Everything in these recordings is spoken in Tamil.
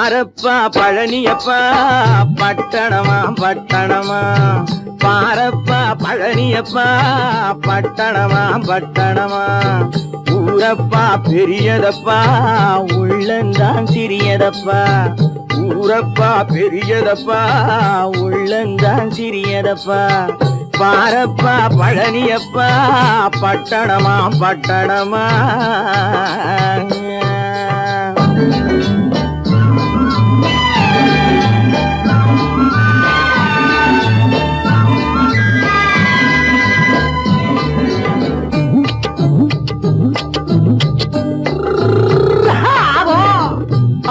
பாரப்பா பழனியப்பா பட்டணமா பட்டணமா, பாரப்பா பழனியப்பா பட்டணமா பட்டணமா, ஊரப்பா பெரியதப்பா உள்ளந்தான் சிறியதப்பா, ஊரப்பா பெரியதப்பா உள்ளந்தான் சிறியதப்பா, பாரப்பா பழனியப்பா பட்டணமா பட்டணமா.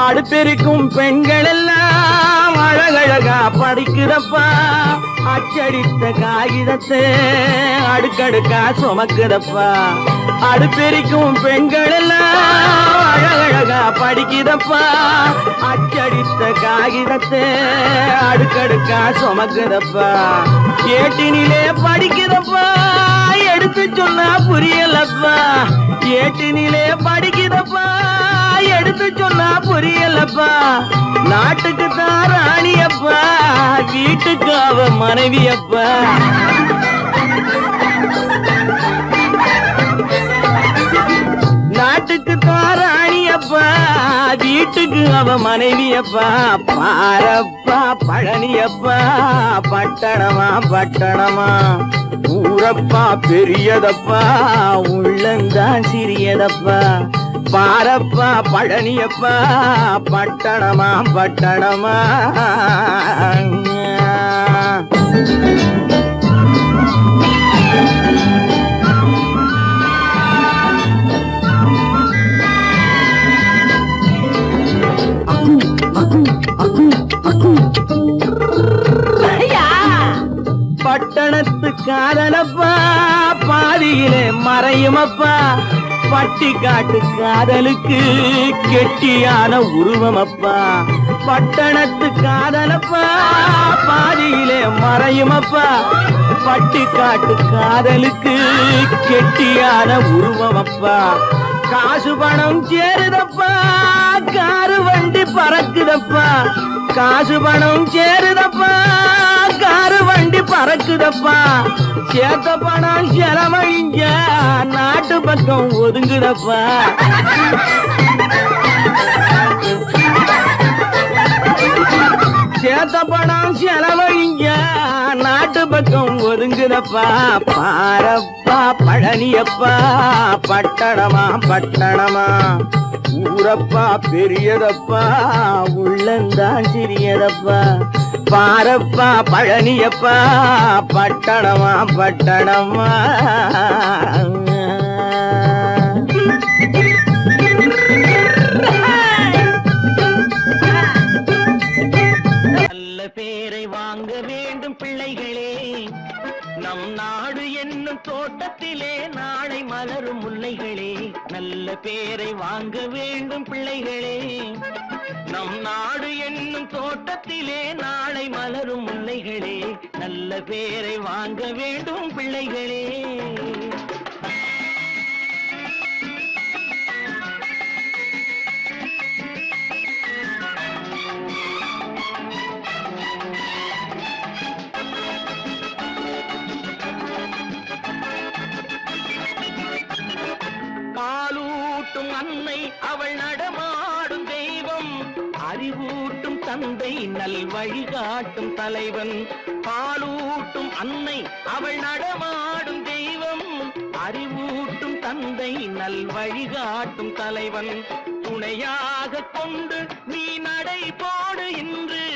அடுப்பெருக்கும் பெண்கள் எல்லாம் அழகழகா படிக்குதப்பா, அச்சடித்த காகிதத்தை அடுக்கடுக்கா சுமக்குதப்பா, அடுப்பெருக்கும் பெண்கள் எல்லாம் அழகழகா படிக்குதப்பா, அச்சடித்த காகிதத்தை அடுக்கடுக்கா சுமக்குதப்பா, ஏட்டினிலே படிக்குதப்பா எடுத்து சொன்னா புரியலப்பா, ஏட்டினிலே படிக்குதப்பா எடுத்து சொன்னா புரியலப்பா, நாட்டுக்கு தான் ராணியப்பா வீட்டுக்கு அவ மனைவியப்பா, நாட்டுக்கு தான் ராணியப்பா வீட்டுக்கு அவ மனைவியப்பா, பாரப்பா பழனியப்பா பட்டணமா பட்டணமா, ஊரப்பா பெரியதப்பா உள்ளந்தான் சிறியதப்பா, பாரப்பா பழனியப்பா பட்டணமா பட்டணமா. பட்டணத்து காதலப்பா பாதியிலே மறையுமப்பா, பட்டி காட்டு காதலுக்கு கெட்டியான உருவமப்பா, பட்டணத்து காதலப்பா பாதியிலே மறையுமப்பா, பட்டி காட்டு காதலுக்கு கெட்டியான உருவமப்பா, காசு பணம் சேருதப்பா காரு வண்டி பறக்குதப்பா, காசு பணம் சேருதப்பா காரு வண்டி பறக்குதப்பா, சேத்த பணம் செலவழிஞ்ச நாட்டு பக்கம் ஒதுங்குதப்பா, சேத்த பணம் செலவழிஞ்ச நாட்டு பக்கம் ஒதுங்குதப்பா, பாரப்பா பழனியப்பா பட்டணமா பட்டணமா, ஊரப்பா பெரியதப்பா உள்ளந்தான் சிறியதப்பா, பாரப்பா பழனியப்பா பட்டணமா பட்டணமா. நல்ல பேரை வாங்க வேண்டும் பிள்ளைகளே, நம் நாடு என்னும் தோட்டத்திலே நாளை மலரும் முல்லைகளே, நல்ல பேரை வாங்க வேண்டும் பிள்ளைகளே, நம் நாடு என்னும் தோட்டத்திலே நாளை மலரும் முல்லைகளே, நல்ல பேரை வாங்க வேண்டும் பிள்ளைகளே. பாலூட்டும் அன்னை அவள் நடமாடும் தெய்வம், அறிவூட்டும் தந்தை நல் வழிகாட்டும் தலைவன், பாலூட்டும் அன்னை அவள் நடமாடும் தெய்வம், அறிவூட்டும் தந்தை நல் வழிகாட்டும் தலைவன், துணையாக கொண்டு நீ நடை போடு இன்று,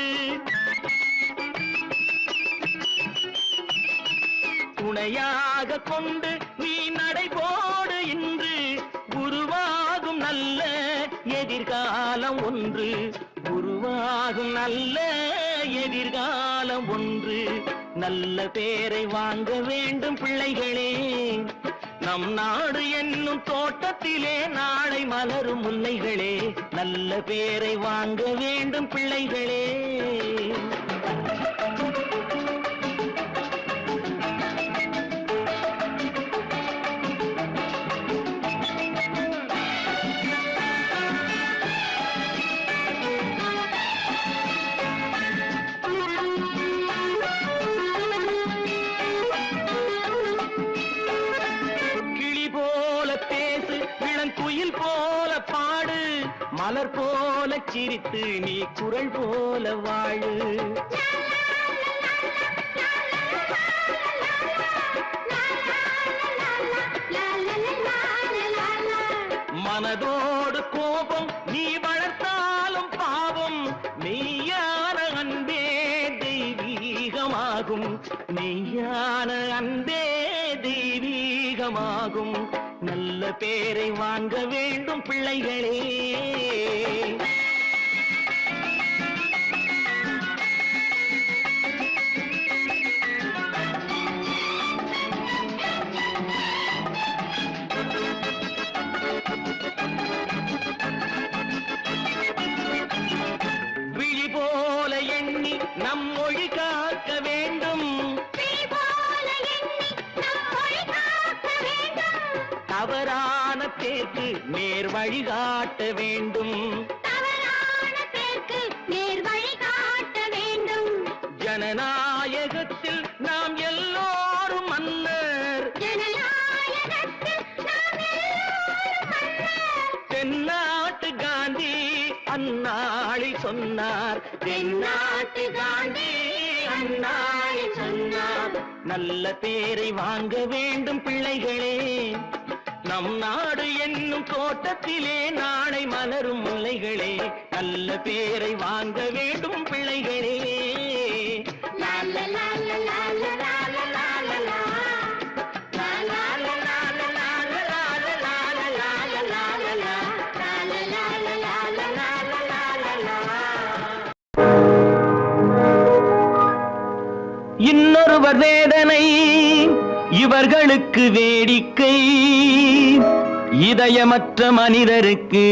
துணையாக கொண்டு நீ நடை போடு இன்று, உருவாகும் நல்ல எதிர்காலம் ஒன்று, உருவாகும் நல்ல எதிர்காலம் ஒன்று, நல்ல பேரை வாங்க வேண்டும் பிள்ளைகளே, நம் நாடு என்னும் தோட்டத்திலே நாளை மலரும் முல்லைகளே, நல்ல பேரை வாங்க வேண்டும் பிள்ளைகளே. மலர் போல சிரித்து நீ குரல் போல வாழு. மனதோடு கோபம் நீ வளர்த்தாலும் பாவம், மெய்யான அன்பே தெய்வீகமாகும். மெய்யான அன்பே தெய்வீகமாகும். நல்ல பேரை வாங்க வேண்டும் பிள்ளைகளே. விழி போல எண்ணி நம் மொழி காக்க வேண்டும். தவறான பேருக்கு நேர் வழி காட்ட வேண்டும். ஜனநாயகத்தில் நாம் எல்லோரும் மன்னர். தென்னாட்டு காந்தி அந்நாளில் சொன்னார். தென்னாட்டு காந்தி அந்நாளில் சொன்னார். நல்ல பேரை வாங்க வேண்டும் பிள்ளைகளே. நம் நாடு என்னும் தோட்டத்திலே நாளை மலரும் முல்லைகளே. நல்ல பேரை வாங்க வேண்டும் பிள்ளைகளே. இன்னொருவர் வேதனை இவர்களுக்கு வேடிக்கை. இதயமற்ற மனிதருக்கு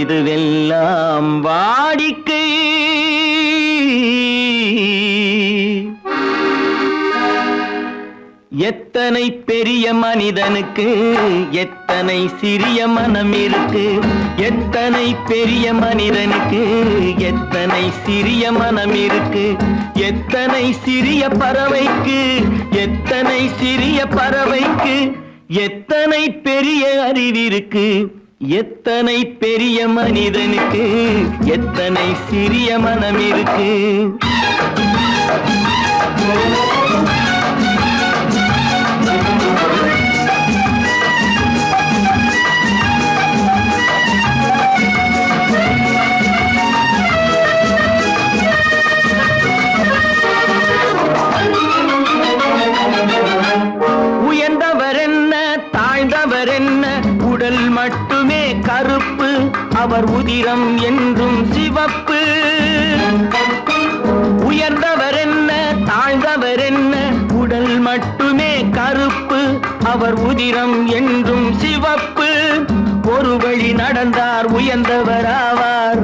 இதுவெல்லாம் வாடிக்கை. எத்தனை பெரிய மனிதனுக்கு எத்தனை சிறிய மனம் இருக்கு. எத்தனை பெரிய மனிதனுக்கு எத்தனை சிறிய மனம் இருக்கு. எத்தனை சிறிய பறவைக்கு எத்தனை சிறிய பறவைக்கு எத்தனை பெரிய அறிவிருக்கு. எத்தனை பெரிய மனிதனுக்கு எத்தனை சிறிய மனம் இருக்கு. உயர்ந்தவர் என்ன தாழ்ந்தவர் என்ன, உடல் மட்டுமே கருப்பு, அவர் உதிரம் என்றும் சிவப்பு. உயர்ந்தவர் என்ன தாழ்ந்தவர் என்ன, உடல் மட்டுமே கருப்பு, அவர் உதிரம் என்றும் சிவப்பு. ஒரு வழி நடந்தார் உயர்ந்தவராவார்.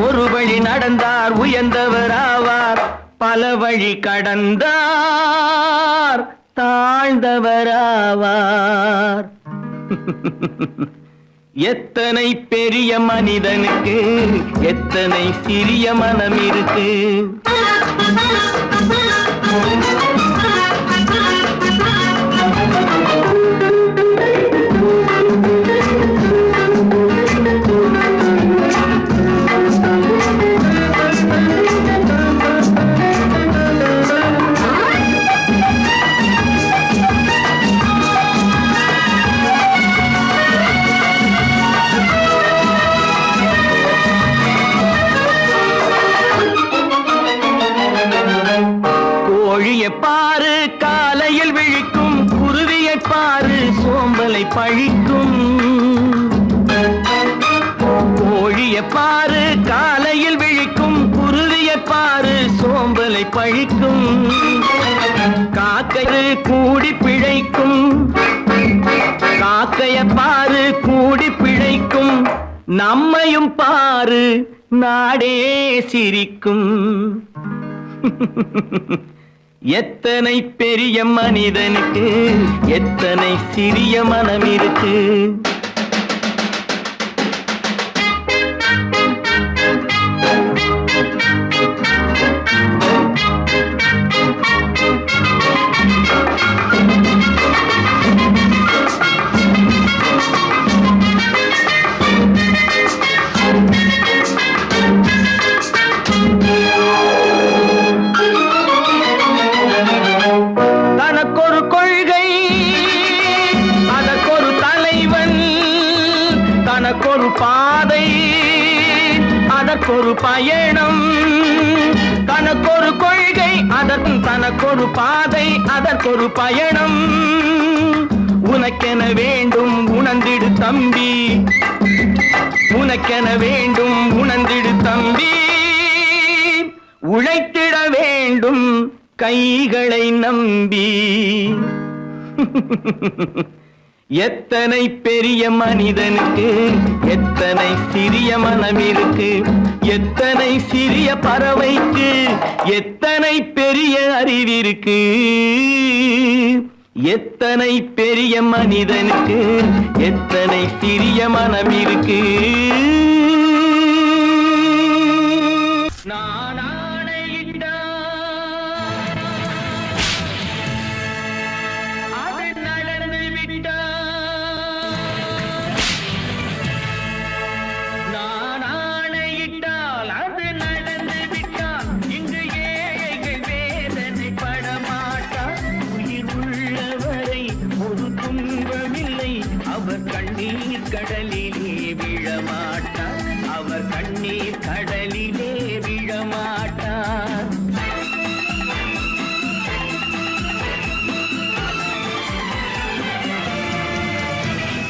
ஒரு வழி நடந்தார் உயர்ந்தவராவார். பல வழி கடந்தார் தாழ்ந்தவராவார். எத்தனை பெரிய மனிதனுக்கு எத்தனை சிறிய மனம் இருக்கு. பாரு காலையில் விழிக்கும், குருவியை பாரு சோம்பலை பழிக்கும். கோழியை பாரு காலையில் விழிக்கும், குருவியை பாரு சோம்பலை பழிக்கும். காக்கையை கூடி பிழைக்கும், காக்கையை பாரு கூடி பிழைக்கும். நம்மையும் பாரு நாடே சிரிக்கும். எத்தனை பெரிய மனிதனுக்கு எத்தனை சிறிய மனம் இருக்கு. அதற்கொரு பாதை, அதற்கொரு பயணம், தனக்கொரு கொள்கை, அதற்கு தனக்கொரு பாதை, அதற்கொரு பயணம். உனக்கென வேண்டும் உணர்ந்திடு தம்பி, உனக்கென வேண்டும் உணர்ந்திடு தம்பி. உழைத்திட வேண்டும் கைகளை நம்பி. எத்தனை பெரிய மனிதனுக்கு எத்தனை சிறிய மனம் இருக்கு, எத்தனை சிறிய பறவைக்கு எத்தனை பெரிய அறிவிருக்கு. எத்தனை பெரிய மனிதனுக்கு எத்தனை சிறிய மனம் இருக்கு. நான் ஆணையிட்டால் அது நடந்து விட்டால், நான் ஆணையிட்டால் அது நடந்து விட்டால், இங்கு ஏழைகள் வேதனை படமாட்டார். உயிர் உள்ளவரை ஒரு துன்பமில்லை, அவர் கண்ணீர் கடலிலே விழமாட்டார், அவர் கண்ணீர் கடலிலே விழமாட்டார்.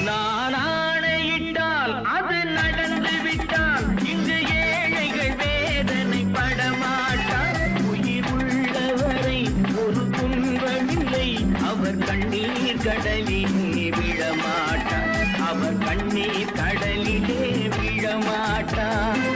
நான் ஆணையிட்டால் அது நடந்து விட்டால், இங்கு ஏழைகள் வேதனை படமாட்டார். உயிர் உள்ளவரை ஒரு துன்பமில்லை, அவர் கண்ணீர் கடலிலே விழமாட்டார், அவர் கண்ணீர் கடலிலே விழமாட்டார்.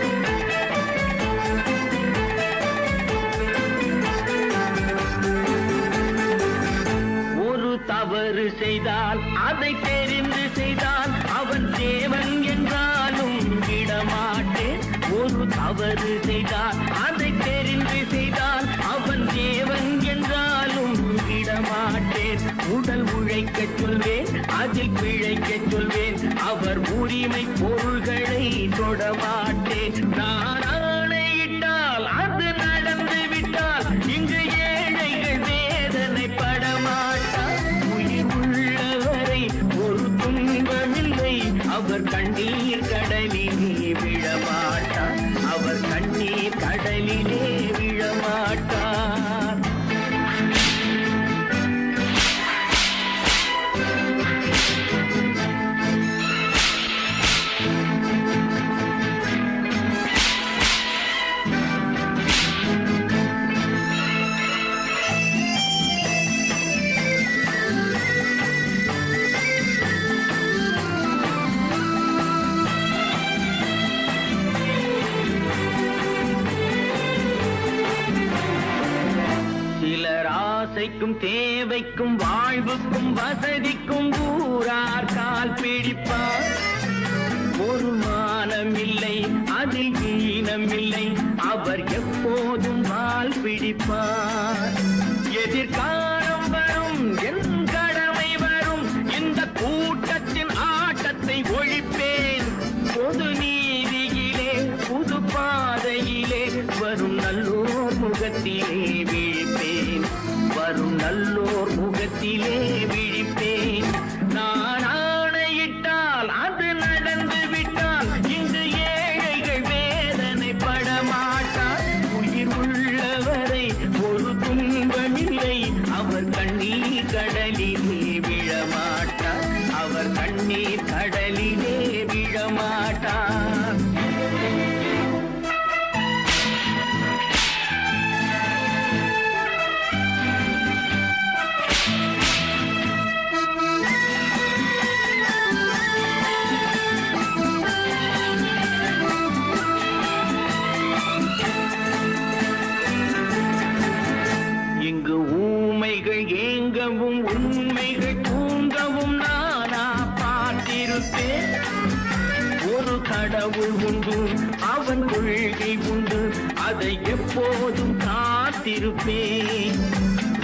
ஒரு தவறு செய்தால் அதை தெரிந்து செய்தால் அவன் தேவன் என்றாலும் விடமாட்டேன். ஒரு தவறு செய்தால் அதை தெரிந்து செய்தால் அவன் தேவன் என்றாலும் விடமாட்டேன். உடல் உழைக்கச் சொல்வேன், அதில் பிழைக்கச் சொல்வேன், அவர் உரிமை பொருள்களை தொடமாட்டேன். நான் ஆணையிட்டால் அது நடந்து விட்டால், இங்கு ஏழைகள் வேதனை படமாட்டார். உயிர் உள்ளவரை ஒரு துன்பமில்லை, அவர் கண்ணீர் கடலிலே விழமாட்டார், அவர் கண்ணீர் கடலிலே விழமாட்டார். சிலர் ஆசைக்கும் தேவைக்கும் வாழ்வுக்கும் வசதிக்கும் ஊரார் கால் பிடிப்பார். ஒரு மானமில்லை அதில் ஈனமில்லை, அவர் எப்போதும் வால் பிடிப்பார். எதிர்காலம் வரும் என் கடமை வரும், இந்த கூட்டத்தின் ஆட்டத்தை ஒழிப்பேன். பொது நீதியிலே புது பாதையிலே வரும் நல்லோர் முகத்திலே விழிப்பேன், வரும் நல்லோர் முகத்திலே விழிப்பேன். நான் ஆணையிட்டால் அது நடந்து விட்டால், இங்கு ஏழைகள் வேதனை படமாட்டார். உயிர் உள்ளவரை ஒரு துன்பமில்லை, அவர் கண்ணீர் கடலிலே விழமாட்டார், அவர் கண்ணீர் கடலிலே விழமாட்டார். இங்கு ஊமைகள் ஏங்கவும் உண்மைகள் தூங்கவும் நானா பார்த்திருப்பேன். ஒரு கடவுள் உண்டு, அவன் கொள்கை உண்டு, அதை எப்போதும் காத்திருப்பேன்.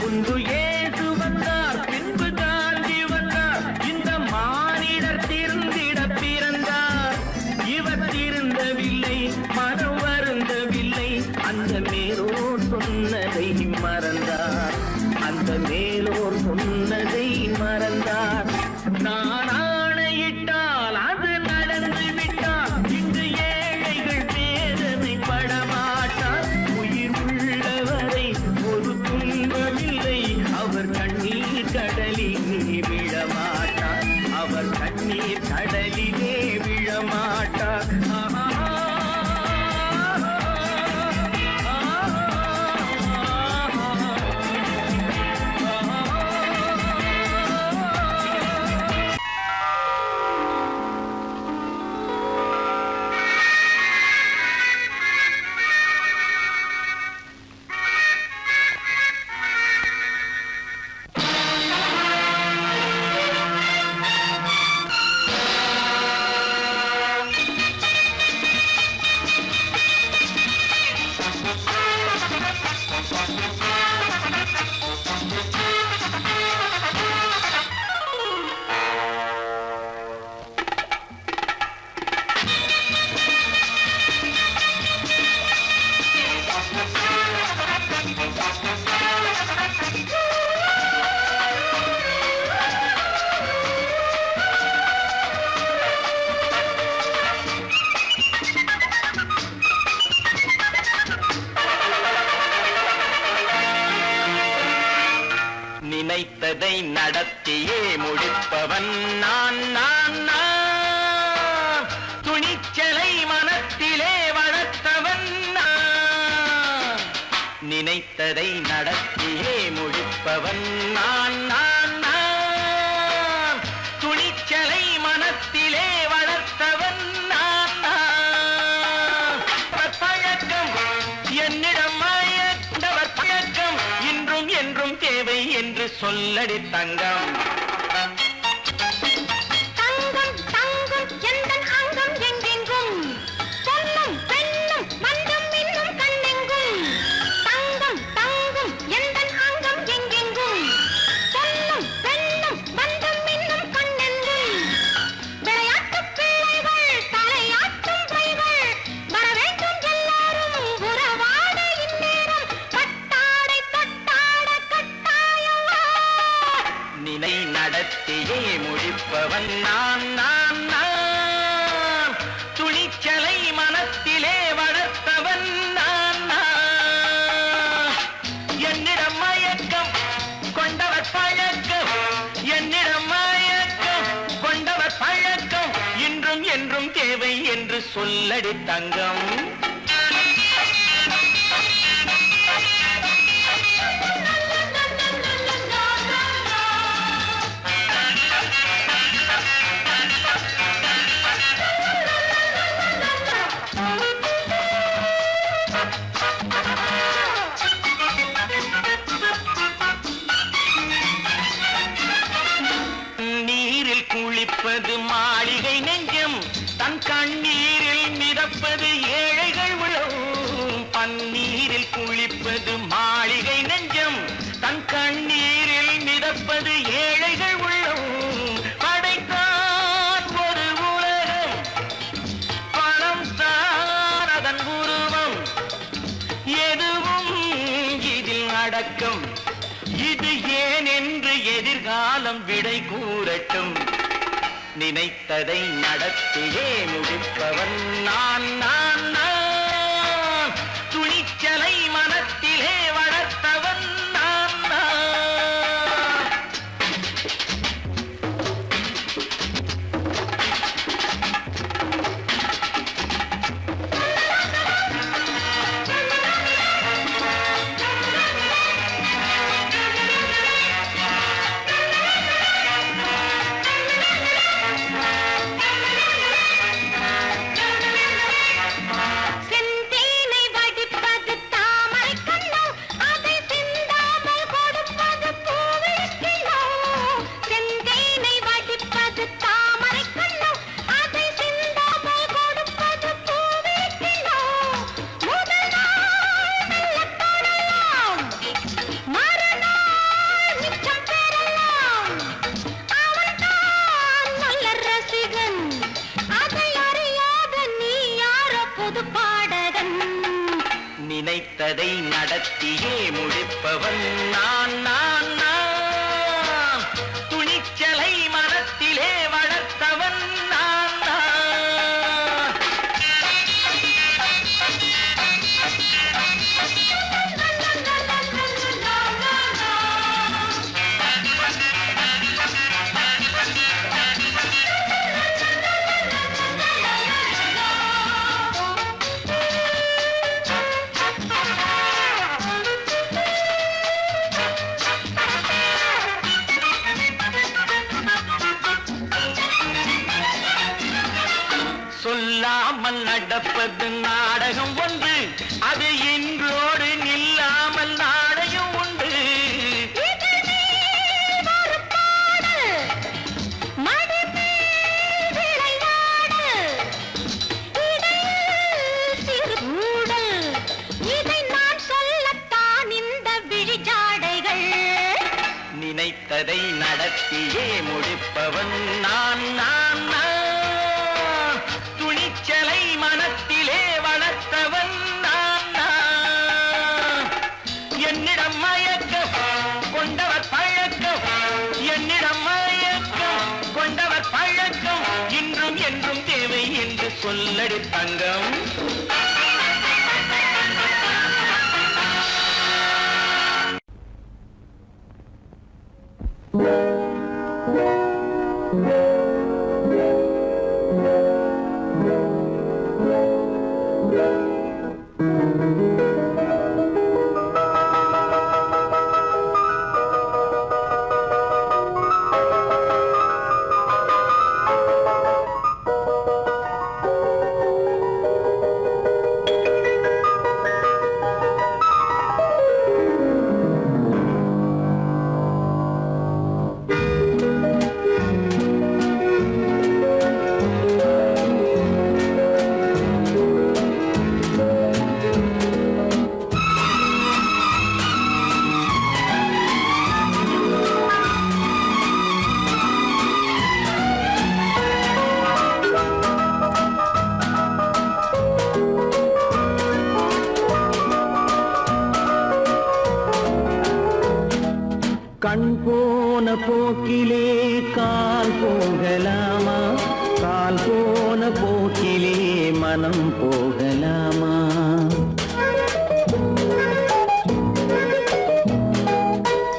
முன்பு இயேசு வந்தார், பின்பு காந்தி வந்தார், இந்த மானிடர் திருந்திட பிறந்தார். இவர் திருந்தவில்லை, மனம் வருந்தவில்லை, அந்த மேலோர் சொன்னதை மறந்தார், அந்த மேலோர் சொன்னதை மறந்தார். நான் ஆணையிட்டால் அது நடந்து விட்டார். கடலிலே விழமாட்டார், அவர் கண்ணீர் கடலிலே விழமாட்டார். நினைத்ததை நடத்தியே முடிப்பவன் நான் நான் நான். துணிச்சலை மனத்திலே வளர்த்தவன் நான். நினைத்ததை நடத்தியே முடிப்பவன் நான் நான் நான். துணிச்சலை மனத்திலே வளர்த்தவன் நான் நான். பழக்கம் என்னிடம் மாயவர் பழக்கம் இன்றும் என்றும் தேவை என்று சொல்லடி தங்கம். தங்கம் தங்கம் எந்தன் அங்கம் எங்கெங்கும் பொன்னும் பெண்ணும் மன்றம் இன்னும் கண்ணெங்கும். தங்கம் தங்கம் எந்தன் அங்கம் எங்கெங்கும் பொன்னும் பெண்ணும் மன்றம் இன்னும் கண்ணெங்கும். விளையாட்டு பிள்ளைகள் தலையாட்டும் பைகள் வர வேண்டும் எல்லாரும் உறவாட இந்நேரம். கட்டாடை தொட்டாட கட்டாயவா. நினை நடத்தியே முடிப்பவன் நான் நான் நான். துணிச்சலை மனத்திலே வளர்த்தவன் நான் நான். என்னிடம் மயக்கம் கொண்டவர் பழக்கம், என்னிடம் மயக்கம் கொண்டவர் பழக்கம் இன்றும் என்றும் தேவை என்று சொல்லடி தங்கம். நீரில் குளிப்பது மாளிகை நெஞ்சம், தன் கண்ணீரில் மிதப்பது ஏழைகள் உளவும். பன்னீரில் குளிப்பது மாளிகை நெஞ்சம், தன் கண்ணீரில் மிதப்பது ஏழைகள் உள்ளவும். படைத்தான் ஒரு உலகம், பணம் தான் அதன் உருவம். எதுவும் இதில் அடக்கம். இது ஏன் என்று எதிர்காலம் விடை கூறட்டும். நினைத்ததை நடத்தியே முடிப்பவன் நான் நான் நான். துணிச்சலை மனத்திலே வளர்த்தவன் நான் நான். செந்தேனை வடிப்பது தாமரை கண்ணோ, அதை சிந்தாமல் கொடுப்பது பூவிழிக்கிளோ. செந்தேனை வடிப்பது தாமரை கண்ணோ, அதை சிந்தாமல் கொடுப்பது பூவிழிக்கிளோ. முதல் நாள் மெல்லத் தொடலாம், மறுநாள் மிச்சம் பெறலாம். அவன்தான் நல்ல ரசிகன், அதை அறியாத நீ யாரோ புது பாடகன். நினைத்ததை நடத்தியே முடிப்பவன் நான் நான் நான். துணிச்சலை மனத்திலே வளர்த்தவன் நான் நான். La la la la la la la la. நடப்பது நாடகம் ஒன்று, அது இன்றோடு நில்லாமல் நாளையும் உண்டு. நினைத்ததை நடத்தியே முடிப்பவன் நான் நான் நான். துணிச்சலை மனத்திலே வளர்த்தவன் நான் நான். என்னிடம் மயக்கம் கொண்டவர் பழக்கம், என்னிடம் மயக்கம் கொண்டவர் பழக்கம், இன்றும் என்றும் தேவை என்று சொல்லடி தங்கம். கண் போன போக்கிலே கால் போகலாமா, கால் போன போக்கிலே மனம் போகலாமா.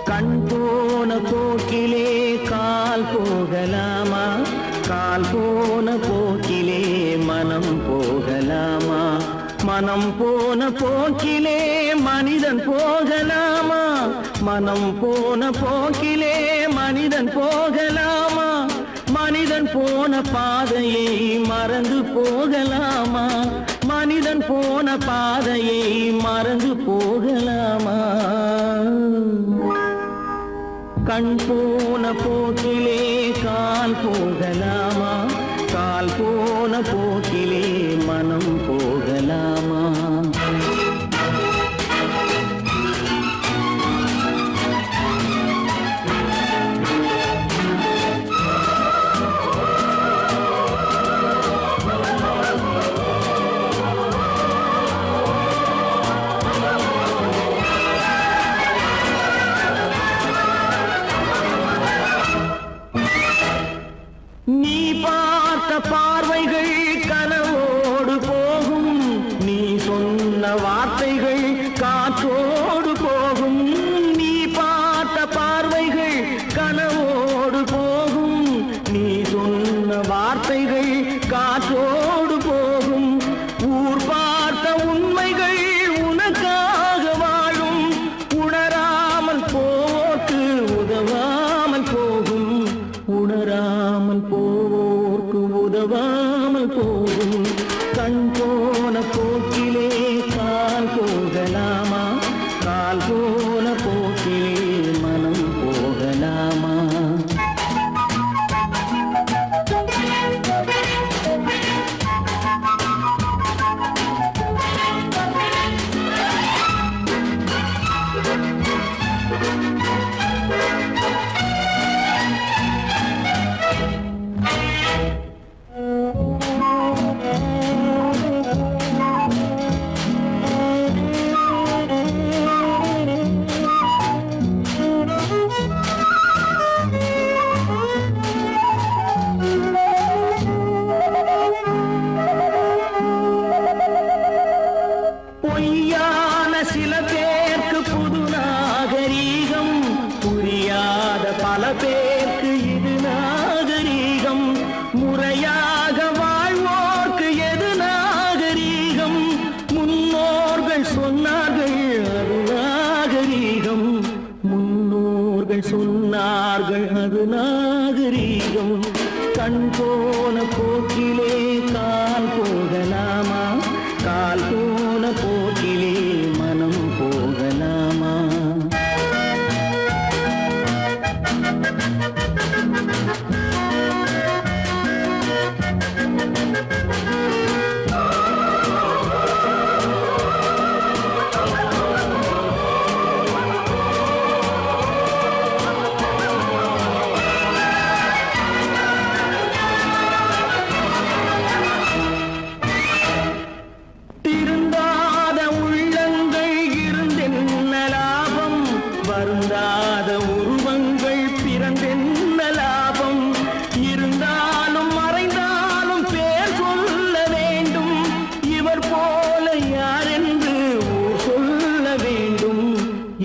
கண் போன போக்கிலே கால் போகலாமா, கால் போன போக்கிலே மனம் போகலாமா. மனம் போன போக்கிலே மனிதன் போகலாமா, மனம் போன போக்கிலே மனிதன் போகலாமா. மனிதன் போன பாதையை மறந்து போகலாமா, மனிதன் போன பாதையை மறந்து போகலாமா. கண் போன போக்கிலே கால் போகலாமா, கால் போன போக்கிலே மனம் போகலாமா. நீ பார்த்த பார்வைகள் கனவோடு போகும், நீ சொன்ன வார்த்தைகள் காற்றோடு போகும். நீ பார்த்த பார்வைகள் கனவோடு போகும், நீ சொன்ன வார்த்தைகள் காற்றோடு போகும். ஊர் பார்த்த உண்மைகள் உனக்காக வாழும், உணராமல் போக்கு உதவாமல் போகும், உணராமல் போவோர்க்கு உதவாமல் போகும். கண் போன போக்கிலே கால் போகலாமா, கால் போன போக்கிலே மனம் போகலாமா. பொய்யான சில பேருக்கு புது நாகரீகம், புரியாத பல பேருக்கு இது நாகரீகம். முறையாக வாழ்வோர்க்கு எது நாகரீகம், முன்னோர்கள் சொன்னார்கள் அது நாகரீகம், முன்னோர்கள் சொன்னார்கள் அது நாகரீகம். கண் போன போக்கிலே கால் போகலாமா, கால் போன போக்கிலே மனம் போகலாமா? திருந்தாத உள்ளங்கள் இருந்தென்ன லாபம், வருந்தாத உருவங்கள் பிறந்தென்ன லாபம்? இருந்தாலும் மறைந்தாலும் பேர் சொல்ல வேண்டும், இவர் போல யாரென்று ஊர் சொல்ல வேண்டும்,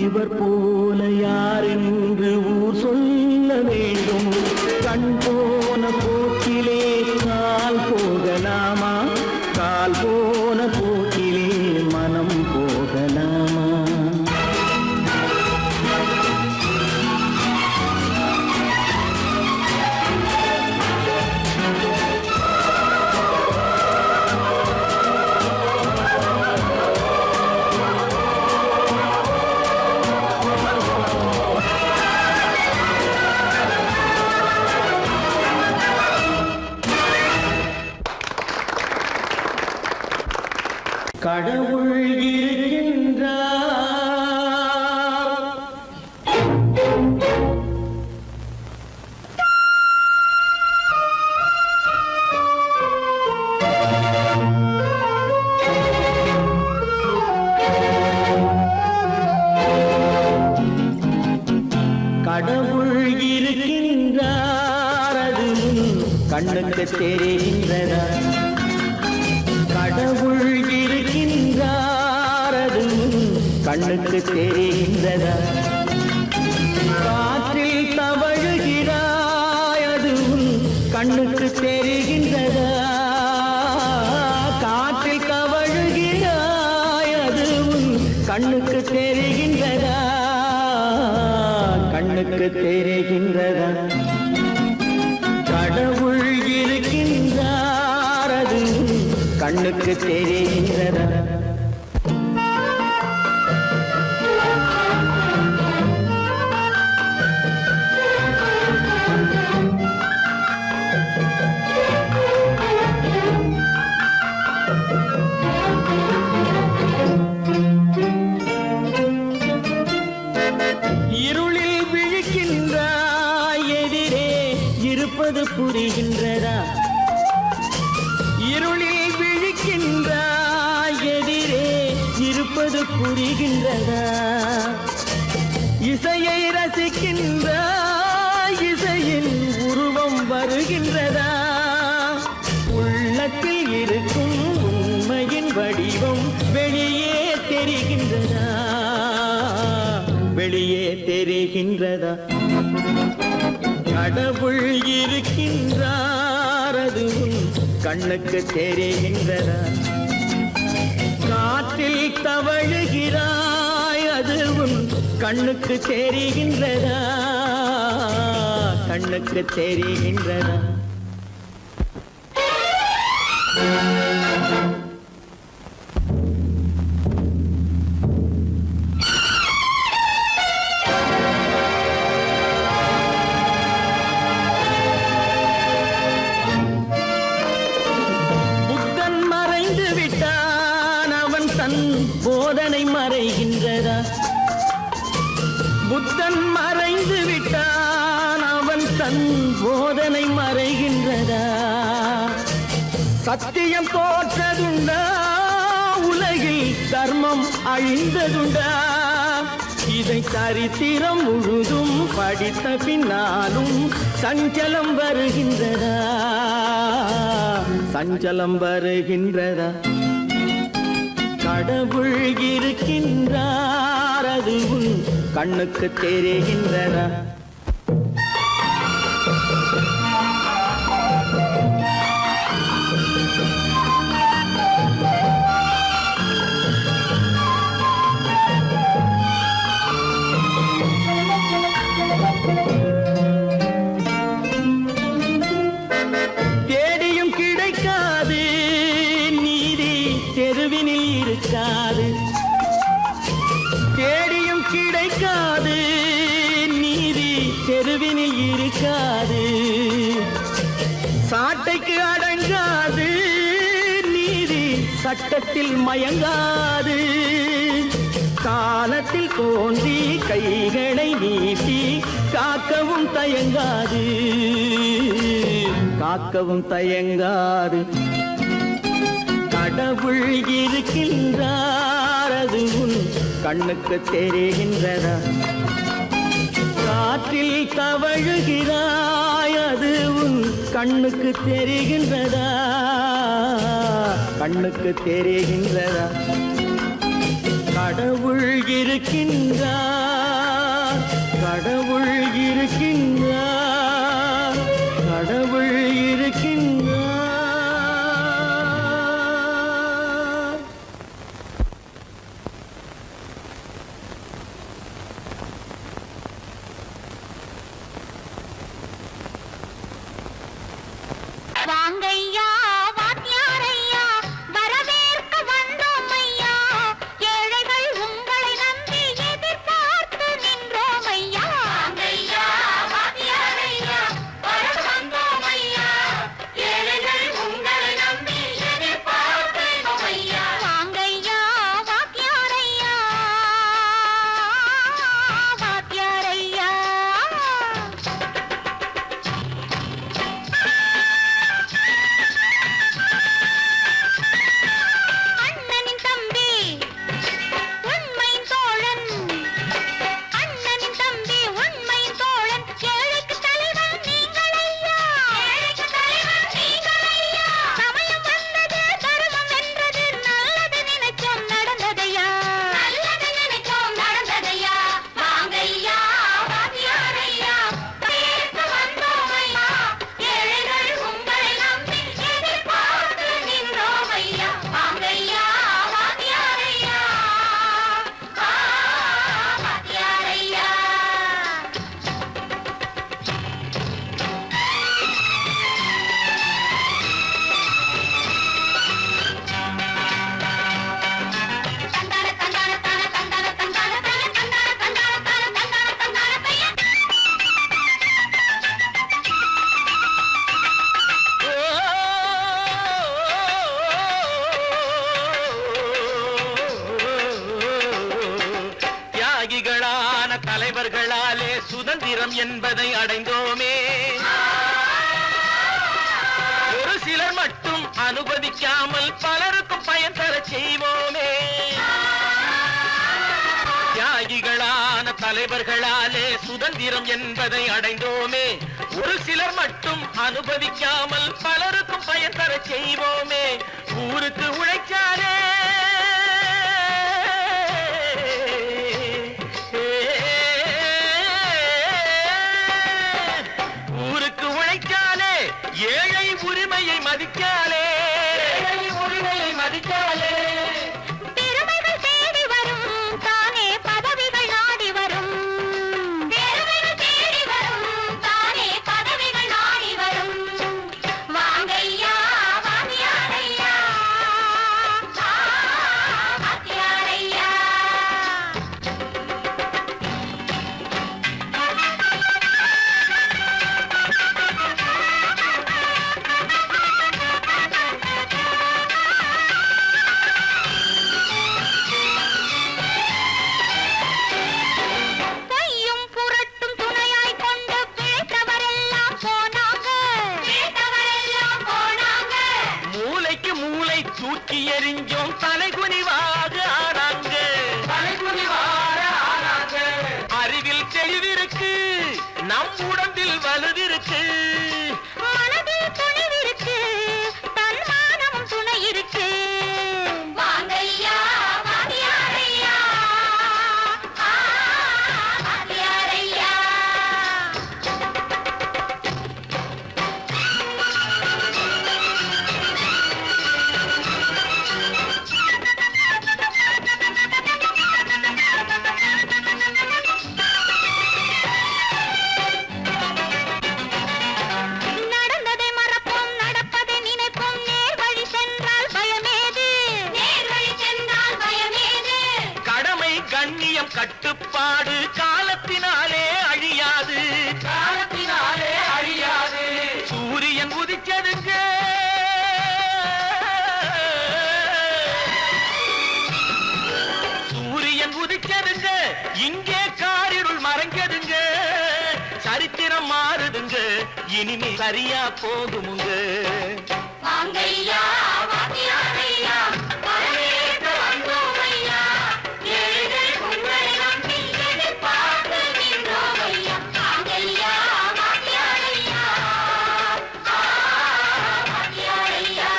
இவர் போல யாரென்று ஊர் சொல்ல வேண்டும். கண் போன போக்கிலே கால் போகலாமா, கால் போன போக்கிலே மனம் போகலாமா? கடவுள் இருக்கின்றார், கடவுள் இருக்கின்றார், அது கண்ணுக்கு தெரிகின்றதா? கடவுள் இருக்கின்றார், அது கண்ணுக்கு தெரிகின்றதா? காற்றில் தவழுகிறாய், அது கண்ணுக்கு தெரிகின்றதா? காற்றில் தவழுகிறாய், அது கண்ணுக்கு தெரிகின்றதா? கண்ணுக்கு தெரிகின்றதா? கடவுள் இருக்கின்றார், அது கண்ணுக்கு தெரிகின்றதா? இருளில் விழிக்கின்றாய், எதிரே இருப்பது புரிகின்றதா? இருளில் விழிக்கின்றாய், எதிரே இருப்பது புரிகின்றதா? இசையை ரசிக்கின்றாய், இசையின் உருவம் வருகின்றதா? உள்ளத்தில் இருக்கும் உண்மையின் வடிவம் வெளியே தெரிகின்றதா? வெளியே தெரிகின்றதா? கடவுள் இருக்கின்றார், அது கண்ணுக்கு தெரிகின்றதா? காற்றில் தவழுகிறாய், அது கண்ணுக்கு தெரிகின்றதா? கண்ணுக்கு தெரிகின்றதா? புத்தன் மறைந்து விட்டான், அவன் தன் போதனை மறைகின்றதா? புத்தன் மறைந்து விட்டான், அவன் தன் போதனை மறைகின்றதா? சத்தியம் தோற்றதுண்டா? உலகில் தர்மம் அழிந்ததுண்டா? இதை சரித்திரம் முழுதும் படித்த பின்னாலும் சஞ்சலம் வருகின்றதா? சஞ்சலம் வருகின்றதா? கடவுள் இருக்கின்றார், அது கண்ணுக்கு தெரிகின்றதா? தெருவினில் இருக்காது, சாட்டைக்கு அடங்காது, நீதி சட்டத்தில் மயங்காது. காலத்தில் தோன்றி கைகளை நீட்டி காக்கவும் தயங்காது, காக்கவும் தயங்காது. கடவுள் இருக்கின்றார், அது உன் கண்ணுக்கு தெரிகின்றதா? காற்றில் தவழுகிறாய், அது உன் கண்ணுக்கு தெரிகின்றதா? கண்ணுக்கு தெரிகின்றதா? கடவுள் இருக்கின்றார், கடவுள் இருக்கின்றார், கடவுள் இருக்கின்றார். வாங்கையா வாத்தியாரையா, வரவேற்க வந்தோம் ஐயா. ஏழைகள் உங்களை நம்பி எதிர்பார்த்து நின்றோம் ஐயா. வாங்கையா வாத்தியாரையா, வரவேற்க வந்தோம் ஐயா. ஏழைகள் உங்களை நம்பி எதிர்பார்த்து நின்றோம் ஐயா. வாங்கையா வாத்தியாரையா, வாத்தியாரையா. அண்ணனின் தம்பி உண்மையின் தோழன், அண்ணனின் தம்பி உண்மையின் தோழன். ஏழைக்கு தலைவன் நீங்கள் ஐயா, ஏழைக்கு தலைவன் நீங்கள் ஐயா. சமயம் வந்தது, தர்மம் வென்றது, நல்லது நினைச்சோம் நடந்ததையா, நல்லது நினைச்சோம் நடந்ததையா. வாங்கையா வாத்தியாரையா, வரவேற்க வந்தோம் ஐயா. ஏழைகள் உங்களை நம்பி எதிர்பார்த்து நின்றோம் ஐயா. வாங்கையா வாத்தியாரையா, வாத்தியாரையா. தந்தான தந்தான தான தந்தான தந்தான தான தந்தான தந்தான தான தந்தான தந்தான பையன். தியாகிகளான தலைவர்களாலே சுதந்திரம் என்பதை அடைந்தோமே, ஒரு சிலர் மட்டும் அனுமதிக்காமல் பலருக்கும் பயன் தர செய்வோமே. தியாகிகளான தலைவர்களாலே சுதந்திரம் என்பதை அடைந்தோமே, ஒரு சிலர் மட்டும் அனுமதிக்காமல் பலருக்கும் பயன் தர செய்வோமே. ஊருக்கு உழைச்சாலே ஊருக்கு உழைக்காலே, ஏழை உரிமையை மதிக்காலே, ஏழை உரிமையை மதிக்காலே. பெருமைகள் தேடி வரும், தானே பதவிகள் நாடி வரும். பெருமைகள் தேடி வரும், தானே பதவிகள் நாடி வரும். வாங்கையா வாத்தியாரையா, வாத்தியாரையா. பொய்யும் புரட்டும் துணையாய் கொண்டு பிழைத்தவரெல்லாம் போனாங்க, பிழைத்தவரெல்லாம் போனாங்க. மூளைக்கு மூளை தூக்கி எறிஞ்சோம், தலைகுனிவாக ஆனாங்க, தலைகுனிவாக ஆனாங்க. அறிவில் தெளிவிருக்கு, நம் உடம்பில் வலுவிருக்கு, மனதில் துணிவிருக்கு, தன்மானமும் துணை இருக்கு. வாங்கையா வாத்தியாரையா, வாத்தியாரையா. சரித்திரம் மாறுதுங்க இனிமே சரியா போகுமுங்க வாங்கையா வாத்தியாரையா வரவேற்க வந்தோமையா ஏழைகள் உங்களை நம்பி எதிர்பார்த்து நின்றோமையா வாங்கையா வாத்தியாரையா வாத்தியாரையா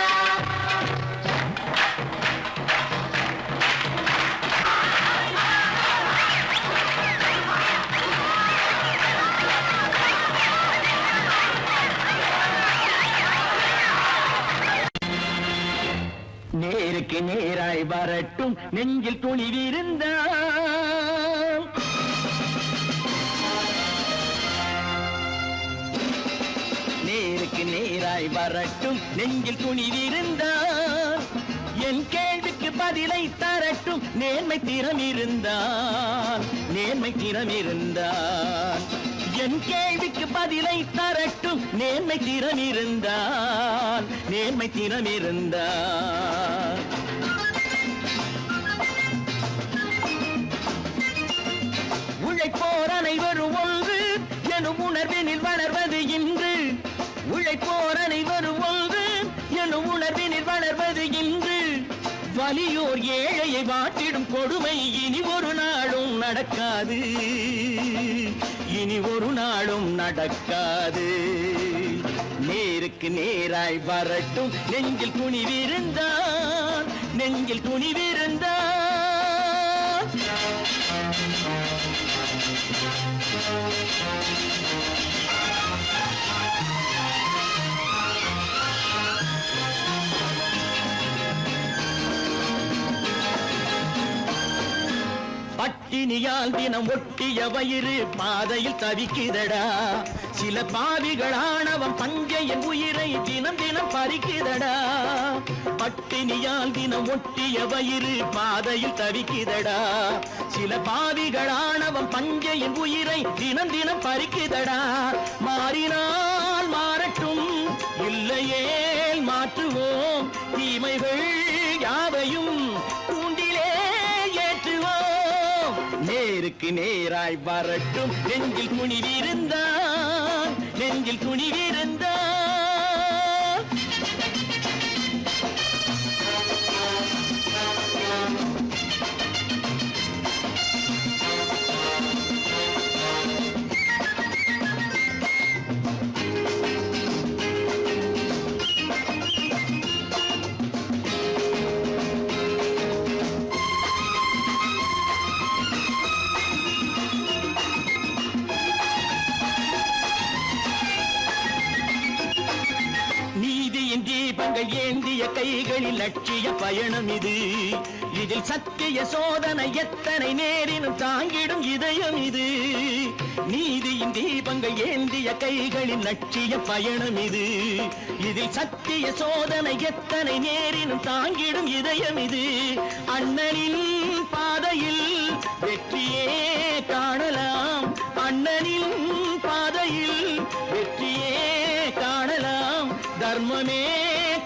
நேருக்கு நேராய் வரட்டும் நெஞ்சில் துணிவிருந்தா நேருக்கு நேராய் வரட்டும் நெஞ்சில் துணிவிருந்தால் என் கேள்விக்கு பதிலை தரட்டும் நேர்மை திறம் இருந்தால் நேர்மை திறம் இருந்தால் என் கேள்விக்கு பதிலை தரட்டும் நேர்மை திறம் இருந்தால் நேர்மை திறம் இருந்தால் உழைப்போர் அனைவரும் ஒன்று எனும் உணர்வினில் வளர்வது இன்று உழைப்போர் அனைவரும் ஒன்று எனும் உணர்வினில் வளர்வது இன்று வலியோர் ஏழையை வாட்டிடும் கொடுமை இனி ஒரு நாளும் நடக்காது இனி ஒரு நாளும் நடக்காது நேருக்கு நேராய் வரட்டும் நெஞ்சில் துணிவிருந்தால் நெஞ்சில் துணிவிருந்தால் பட்டினியால் தினம் ஒட்டிய வயிறு பாதையில் தவிக்குதடா சில பாவிகள் ஆணவம் பஞ்சையின் உயிரை தினம் தினம் பறிக்குதடா பட்டினியால் தினம் ஒட்டிய வயிறு பாதையில் தவிக்குதடா சில பாவிகள் ஆணவம் பஞ்சையின் உயிரை தினம் தினம் பறிக்குதடா மாறினால் மாறட்டும் இல்லையே மாற்றுவோம் தீமைகள் யாவையும் தூண்டிலே ஏற்றுவோம் நேருக்கு நேராய் வரட்டும் நெஞ்சில் துணிவிருந்தால் நெஞ்சில் துணிவிருந்தால் தீபங்கள் ஏந்திய கைகளில் லட்சிய பயணம் இது இதில் சத்திய சோதனை எத்தனை நேரினும் தாங்கிடும் இதயம் இது நீதியின் தீபங்கள் ஏந்திய கைகளில் லட்சிய பயணம் இது இதில் சத்திய சோதனை எத்தனை நேரினும் தாங்கிடும் இதயம் இது அண்ணனின் பாதையில் வெற்றியே காணலாம் அண்ணனின் பாதையில் வெற்றியே காணலாம் தர்மமே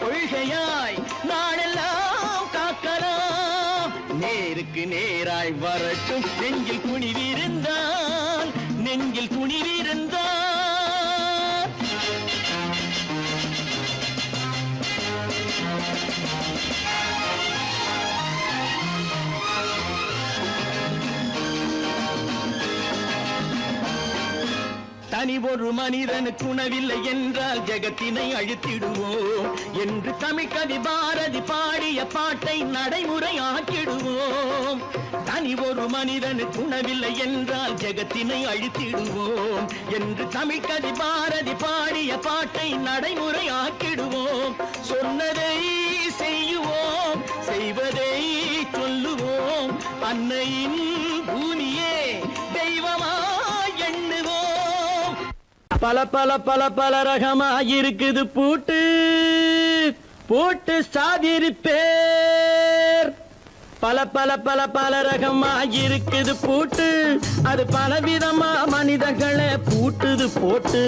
கொள்கையாய் நாடெல்லாம் காக்கலாம் நேருக்கு நேராய் வரட்டும் நெஞ்சில் துணிவிருந்தால் நெஞ்சில் துணிவிருந்தால் தனி ஒரு மனிதனுக்கு உணவில்லை என்றால் ஜெகத்தினை அழித்திடுவோம் என்று தமிழ்கவி பாரதி பாடிய பாட்டை நடைமுறையாக்கிடுவோம் தனி ஒரு மனிதனுக்கு உணவில்லை என்றால் ஜெகத்தினை அழித்திடுவோம் என்று தமிழ்கவி பாரதி பாடிய பாட்டை நடைமுறையாக்கிடுவோம் சொன்னதை செய்யுவோம் செய்வதை சொல்லுவோம் அன்னையின் பூமியே தெய்வமா எண்ணுவோம் பல பல பல பல ரகமா இருக்குது பூட்டு பூட்டு சாதிருப்பேர் பல பல பல பல ரகமா இருக்குது பூட்டு அது பலவிதமா மனிதர்களை பூட்டுது போட்டு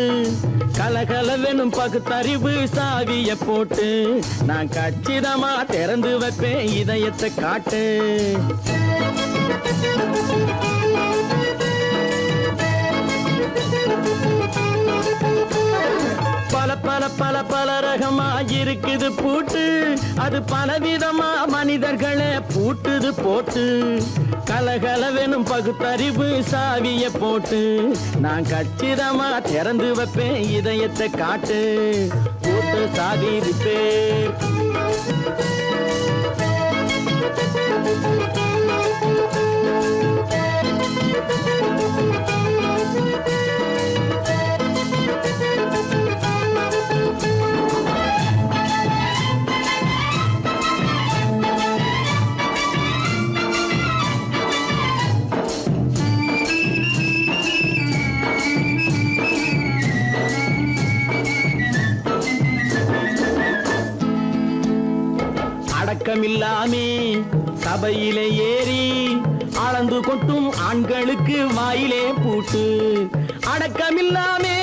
கலகலவெனும் பகுத்தறிவு சாவிய போட்டு நான் கச்சிதமா திறந்து வைப்பேன் இதயத்தை காட்டு பல பல பல ரகமா இருக்குது பூட்டு அது பலவிதமா மனிதர்களை பூட்டுது போட்டு கலகலவெனும் பகுத்தறிவு சாவிய போட்டு நான் கச்சிதமா திறந்து வைப்பேன் இதயத்தை காட்டு போட்டு சாவி இருப்பேன். அடக்கமில்லாமே சபையிலே ஏறி அளந்து கொட்டும் ஆண்களுக்கு வாயிலே பூட்டு அடக்கமில்லாமே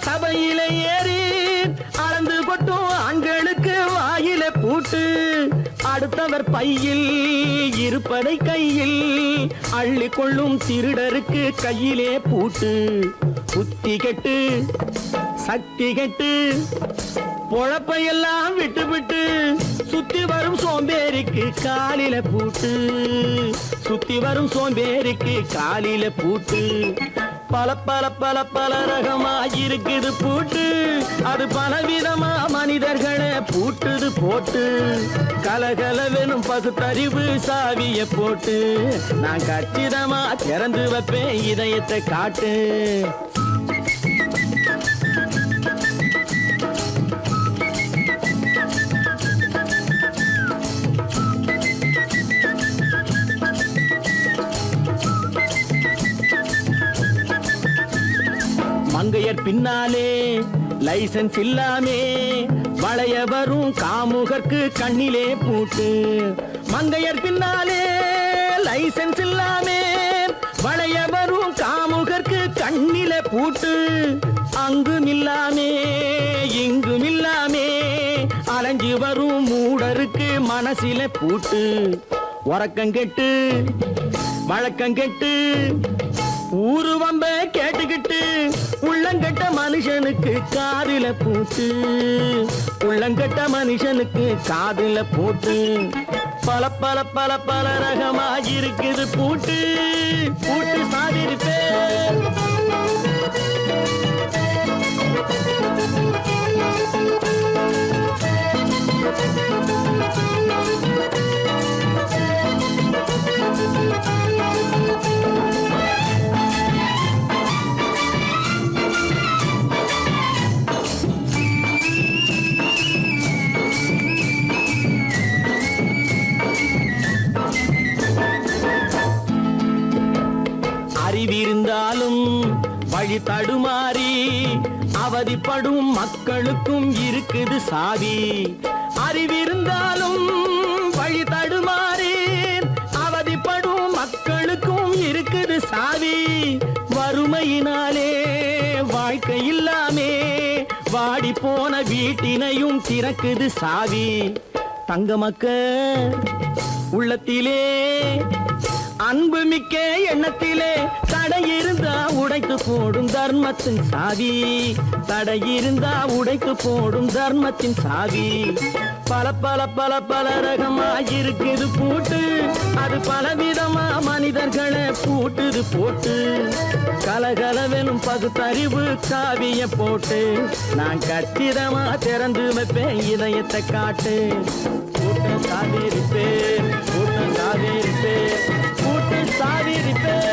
சபையிலே ஏறி அளந்து கொட்டும் ஆண்களுக்கு வாயிலே பூட்டு அடுத்தவர் பையில் இருப்பதை கையில் அள்ளி கொள்ளும் திருடருக்கு கையிலே பூட்டு புத்தி கெட்டு சக்தி கெட்டு பொழப்பையெல்லாம் விட்டு விட்டு சுத்தி வரும் சோம்பேறிக்கு காலில பூட்டு சுத்தி வரும் சோம்பேறிக்கு காலில பூட்டு பல பல பல பல ரகமா இருக்குது பூட்டு அது பலவிதமா மனிதர்களை பூட்டுது போட்டு கலகலவெனும் பகுத்தறிவு சாவிய போட்டு நான் கச்சிதமா திறந்து வைப்பேன் இதயத்தை காட்டு. மங்கையர் பின்னாலே லைசன்ஸ் இல்லாமே வளைய வரும் காமுகர்க்கு கண்ணிலே பூட்டு மங்கையர் பின்னாலே லைசன்ஸ் இல்லாமே வளைய வரும் காமுகர்க்கு கண்ணிலே பூட்டு அங்கும் இல்லாமே இங்கும் இல்லாமே அலைஞ்சு வரும் மூடருக்கு மனசிலே பூட்டு உறக்கங்கெட்டு வழக்கங்கெட்டு ஊரு வம்ப கேட்டுக்கிட்டு உள்ளங்கட்ட மனுஷனுக்கு காதில பூட்டு உள்ளங்கட்ட மனுஷனுக்கு காதில பூட்டு பல பல பல பல ரகமா இருக்குது பூட்டு பூட்டு சாதிருப்பே. அறிவிருந்தாலும் வழி தடுமாறி அவதிப்படும் மக்களுக்கும் இருக்குது சாவி அறிவிருந்தாலும் வழி தடுமாறி அவதிப்படும் மக்களுக்கும் இருக்குது சாவி வறுமையினாலே வாழ்க்கை இல்லாமே வாடி போன வீட்டினையும் திறக்குது சாவி தங்க மக்க உள்ளத்திலே அன்பு மிக்க எண்ணத்திலே தடை இருந்தா உடைத்து போடும் தர்மத்தின் சாவி தடை இருந்தா உடைத்து போடும் தர்மத்தின் சாவி பல பல பல பல ரகமா இருக்குது பூட்டு அது பலவிதமா மனிதர்களை பூட்டுது போட்டு கலகலவெனும் பகுத்தறிவு சாவிய போட்டு நான் கச்சிதமா திறந்து வைப்பேன் இதயத்தை காட்டு பூட்டு சாவி இருப்பேன் பூட்டு சாவி இருப்பேன் பூட்டு சாவி இருப்பேன்.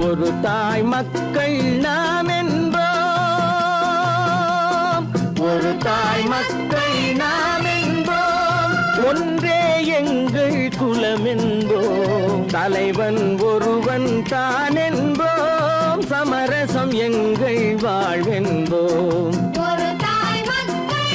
ஒரு தாய் மக்கள் நாம் என்போம் ஒரு தாய் மக்கள் நாம் என்போம் ஒன்றே எங்கள் குலம் என்போம் தலைவன் ஒருவன் தான் என்போம் சமரசம் எங்கள் வாழ்வென்போம் ஒரு தாய் மக்கள்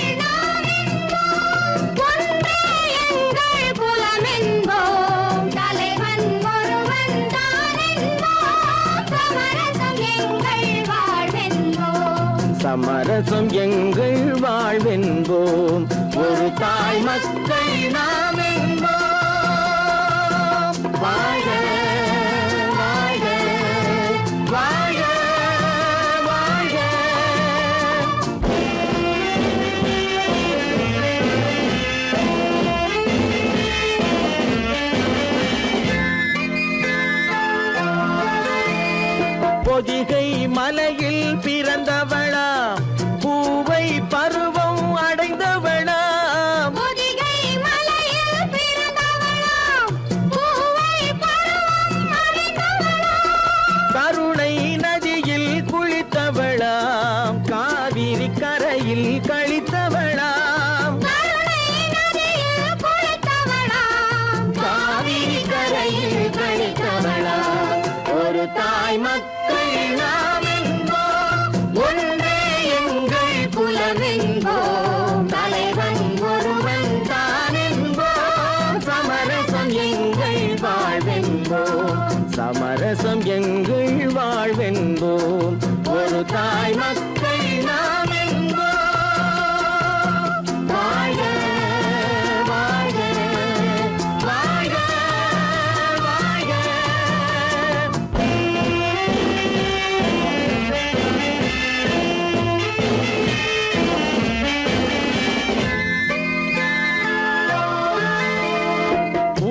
சமரசம் எங்கள் வாழ்வென்போம். ஒரு தாய் மக்கள் நாம் என்போம். வாழ்க வாழ்க வாழ்க வாழ்க. பொதிகை மலையில் பிறந்தவளா, பூவை பருவம் அடைந்தவளா, பொதிகை மலையில் பிறந்தவளாம், பூவை பருவம் அடைந்தவளாம். கருணை நதியில் குளித்தவளாம், காவிரி கரையில் கழித்தவளாம், கருணை நதியில் குளித்தவளாம், காவிரி கரையில் கழித்தவளாம். ஒரு தாய் மக்கள் நாம் என்போம். ஒன்றே எங்கள் குலம் என்போம். தலைவன் ஒருவன் தான் என்போம். சமரசம் எங்கள் வாழ்வென்போம். சமரசம் எங்கள் வாழ்வென்போம். ஒரு தாய் மக்கள் நாம் என்போம். வாழ்க வாழ்க வாழ்க வாழ்க.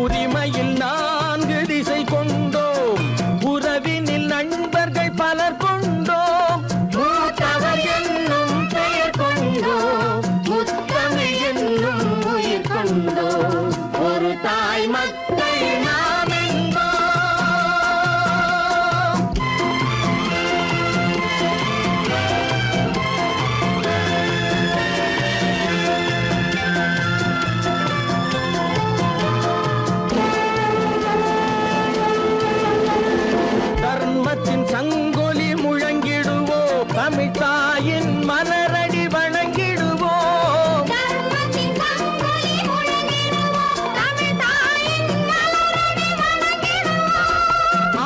உரிமையில் 4 திசை கொண்டோம். உறவினில் நண்பர்கள் பலர் கொண்டோம். மூத்தவர் என்னும் பெயர் கொண்டோம். முத்தமிழ் என்னும் உயிர் கொண்டோம். ஒரு தாய் மக்கள் நாம் என்போம். தர்மத்தின் சங்கொலி முழங்கிடுவோம். தமிழ் தாயின் மலரடி வணங்கிடுவோம். தர்மத்தின் சங்கொலி முழங்கிடுவோம். தமிழ் தாயின் மலரடி வணங்கிடுவோம்.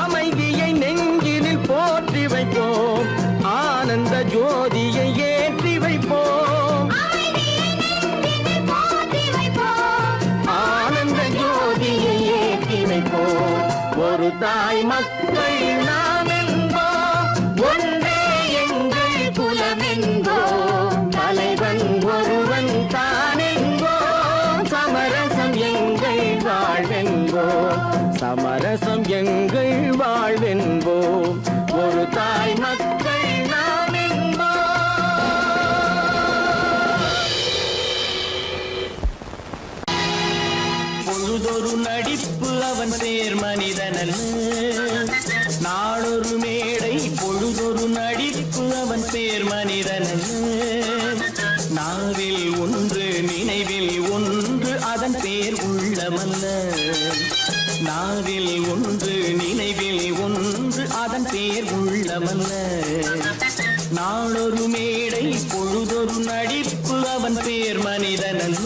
அமைதியை நெஞ்சினில் போற்றி வைப்போம். ஆனந்த ஜோதியை ஏற்றி வைப்போம். அமைதியை நெஞ்சினில் போற்றி வைப்போம். ஆனந்த ஜோதியை ஏற்றி வைப்போம். ஒரு தாய் மக்கள் நாம் என்போம். ஒன்றே எங்கள் குலம் என்போம். தலைவன் ஒருவன் தான் என்போம். சமரசம் எங்கள் வாழ்வென்போம். சமரசம் எங்கள் வாழ்வென்போம். ஒரு தாய் மக்கள் நாம் என்போம். பொழுதொரு நடிப்பு அவன் பேர் மனிதனல்ல. நாளொரு மேடை பொழுதொரு நடிப்பு அவன் பேர் மனிதனல்ல. நாவில் ஒன்று நினைவில் ஒன்று அதன் பேர் உள்ளமல்ல. நாவில் ஒன்று நினைவில் ஒன்று அதன் பேர் உள்ளமல்ல. நாளொரு மேடை பொழுதொரு நடிப்பு அவன் பேர் மனிதனல்ல.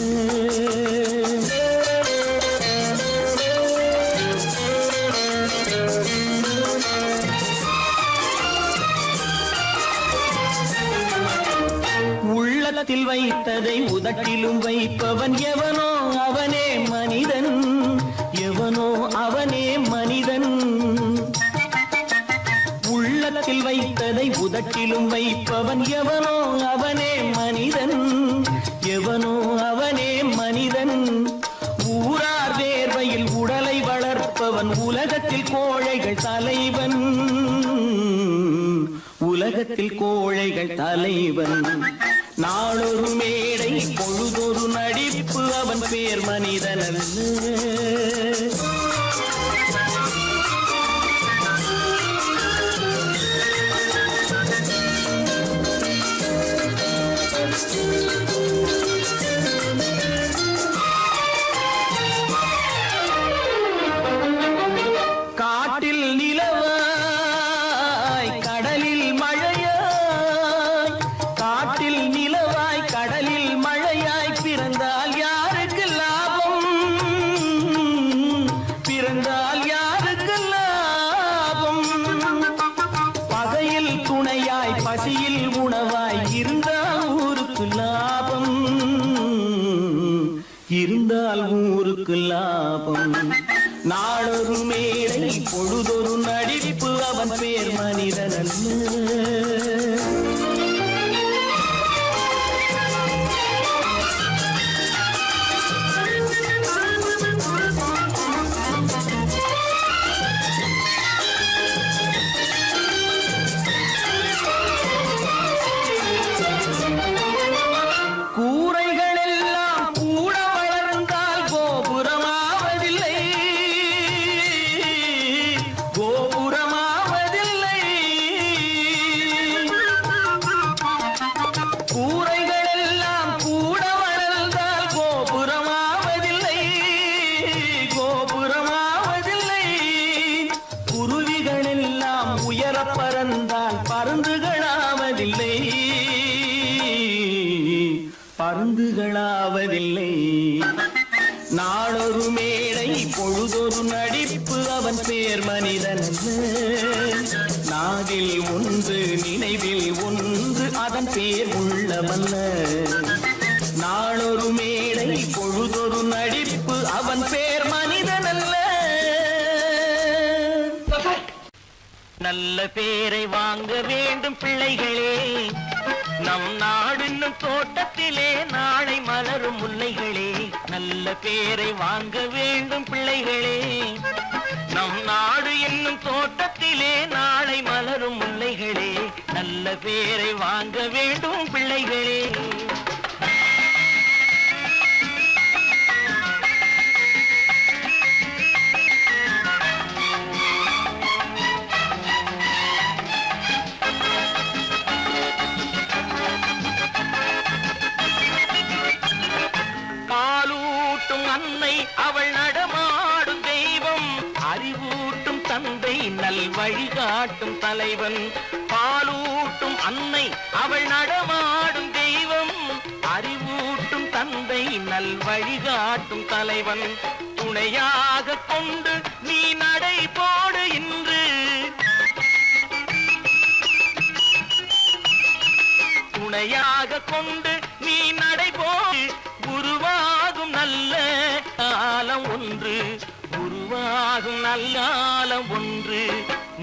உள்ளத்தில் வைத்ததை உதட்டிலும் வைப்பவன் எவனோ அவனே மனிதன். எவனோ அவனே மனிதன். உள்ளத்தில் வைத்ததை உதட்டிலும் வைப்பவன் எவனோ அவனே மனிதன். எவனோ அவனே மனிதன். ஊரார் வேர்வையில் உடலை வளர்ப்பவன் உலகத்தில் கோழைகள் தலைவன். உலகத்தில் கோழைகள் தலைவன். நாளொரு மேடை பொழுதொரு நடிப்பு அவன் பேர் மனிதனல்ல. காட்டில் நிலவாய் கடலில் மழையாய். காட்டில் நிலவாய் கடலில் மழையாய். பிறந்தால் யாருக்கு லாபம்? பிறந்தால் யாருக்கு லாபம்? பகையில் துணையாய் பசியில் உணவாய் இருந்தால் ஊருக்கு லாபம், இருந்தால் ஊருக்கு லாபம். நாளொரு மேடை பொழுதொரு நடிப்பு அவன் பேர் மனிதனல்ல. பருந்துகளாவதில்லை. நாளொரு மேடை பொழுதொரு நடிப்பு அவன் பேர் மனிதனல்ல. நாவில் ஒன்று நினைவில் ஒன்று அதன் பேர் உள்ளமல்ல. நாளொரு மேடை பொழுதொரு நடிப்பு அவன் பேர் மனிதனல்ல. நல்ல பேரை வாங்க வேண்டும் பிள்ளைகளே, நம் நாடு என்னும் தோட்டத்திலே நாளை மலரும் முல்லைகளே. நல்ல பேரை வாங்க வேண்டும் பிள்ளைகளே, நம் நாடு என்னும் தோட்டத்திலே நாளை மலரும் முல்லைகளே. நல்ல பேரை வாங்க வேண்டும் பிள்ளைகளே. அன்னை அவள் நடமாடும் தெய்வம், அறிவூட்டும் தந்தை நல் வழிகாட்டும் தலைவன். பாலூட்டும் அன்னை அவள் நடமாடும் தெய்வம், அறிவூட்டும் தந்தை நல் வழிகாட்டும் தலைவன். துணையாக கொண்டு நீ நடை போடு இன்று, துணையாக கொண்டு நீ நடை போடு. உருவாகும் நல்ல காலம் ஒன்று, உருவாகும் நல்ல காலம் ஒன்று.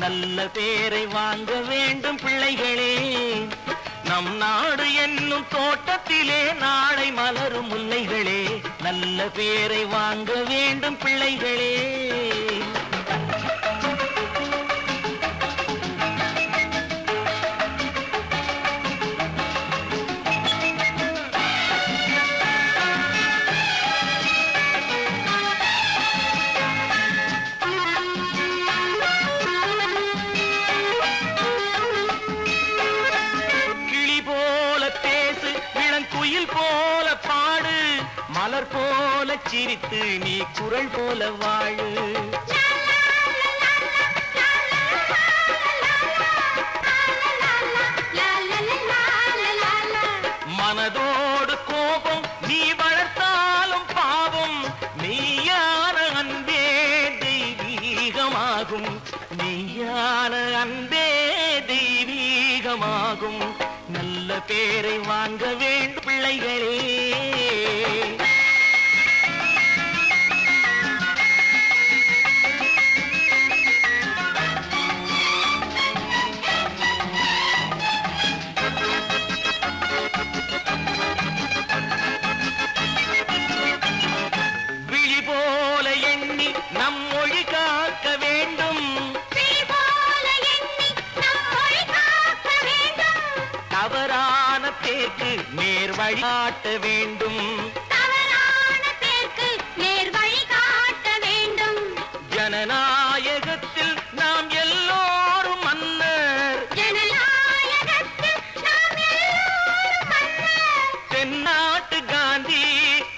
நல்ல பேரை வாங்க வேண்டும் பிள்ளைகளே, நம் நாடு என்னும் தோட்டத்திலே நாளை மலரும் முல்லைகளே. நல்ல பேரை வாங்க வேண்டும் பிள்ளைகளே. குயில் போல பாடு, மலர் போல சிரித்து நீ குரல் போல வாழு. மனதோடு கோபம் நீ வளர்த்தாலும் பாவம், மெய்யான அன்பே தெய்வீகமாகும், மெய்யான அன்பே தெய்வீகமாகும். நல்ல பேரை வாங்க வேண்டும் பிள்ளைகளே. விழி போல எண்ணி நம் மொழி காக்க வேண்டும், தவறான பேருக்கு நேர் வழிகாட்ட வேண்டும், தவறான பேருக்கு நேர் வழிகாட்ட வேண்டும். ஜனநாயகத்தில் நாம் எல்லோரும் மன்னர், ஜனநாயகத்தில் நாம் எல்லோரும் மன்னர். தென்னாட்டு காந்தி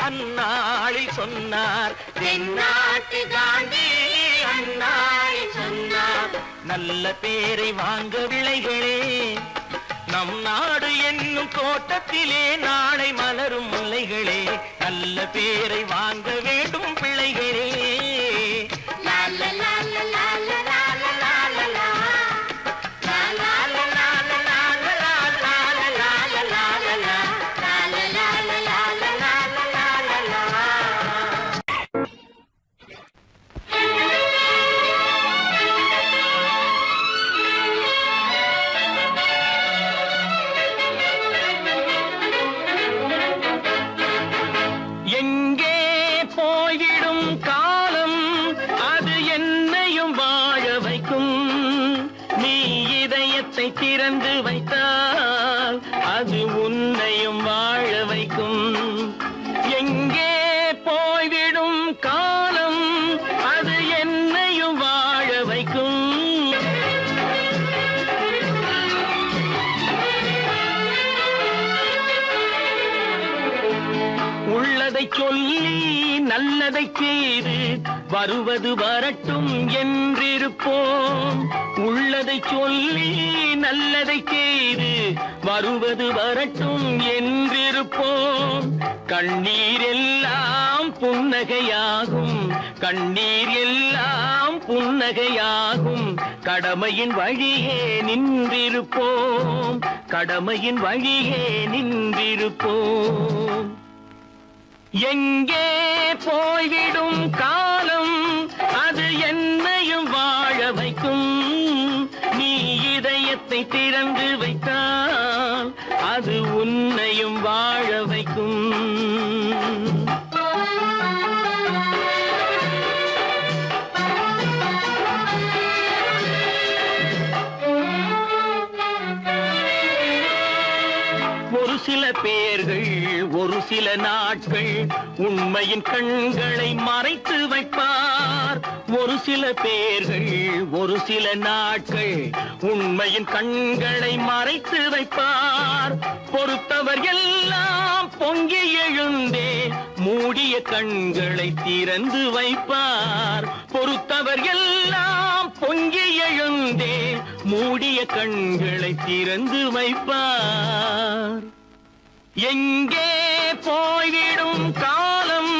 அந்நாளில் சொன்னார், தென்னாட்டு காந்தி அந்நாளில் சொன்னார். நல்ல பேரை வாங்க பிள்ளைகளே, நம் நாடு என்னும் தோட்டத்திலே நாளை மலரும் முல்லைகளே. நல்ல பேரை வாங்க வேண்டும் பிள்ளைகளே. லா லா லா லா லா லா லா லா லா லா லா லா லா லா லா லா லா. திறந்து வைத்தால் அது உன்னையும் வாழ வைக்கும். எங்கே போய்விடும் காலம் அது என்னையும் வாழ வைக்கும். உள்ளதை சொல்லி நல்லதை செய்து வருவது வரட்டும் என்றிருப்போம். உள்ளதை சொல்லி நல்லதை செய்து வருவது வரட்டும் என்றிருப்போம். கண்ணீர் எல்லாம் புன்னகையாகும், கண்ணீர் எல்லாம் புன்னகையாகும். கடமையின் வழியே நின்றிருப்போம், கடமையின் வழியே நின்றிருப்போம். எங்கே போய்விடும் காலம் அது என்னையும் வாழ வைக்கும். நீ இதயத்தை திறந்து வைத்தால் அது உன்னையும் வாழ வைக்கும். ஒரு சில பேர்கள் ஒரு சில நாட்கள் உண்மையின் கண்களை மறைத்து வைப்பார். ஒரு சில பேர்கள் ஒரு சில நாட்கள் உண்மையின் கண்களை மறைத்து வைப்பார். பொறுத்தவர் எல்லாம் பொங்கி எழுந்தே மூடிய கண்களை திறந்து வைப்பார். பொறுத்தவர் எல்லாம் பொங்கி எழுந்தே மூடிய கண்களை திறந்து வைப்பார். எங்கே போய்விடும் காலம்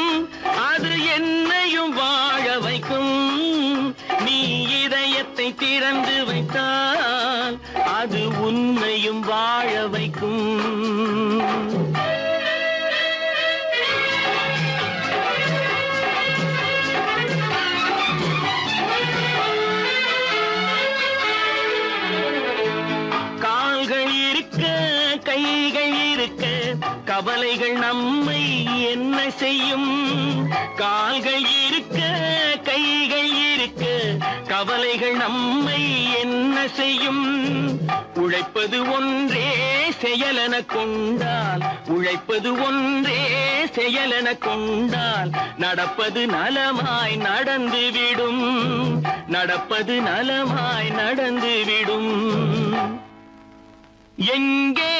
அது என்னையும் வாழ வைக்கும். நீ இதயத்தை திறந்து வைத்தால் அது உன்னையும் வாழ வைக்கும். கால்கள் இருக்க கைகள் இருக்க கவலைகள் நம்மை என்ன செய்யும். கால்கள் இருக்க கைகள் இருக்க கவலைகள் நம்மை என்ன செய்யும். உழைப்பது ஒன்றே செயலென கொண்டால், உழைப்பது ஒன்றே செயலென கொண்டால் நடப்பது நலமாய் நடந்துவிடும், நடப்பது நலமாய் நடந்துவிடும். எங்கே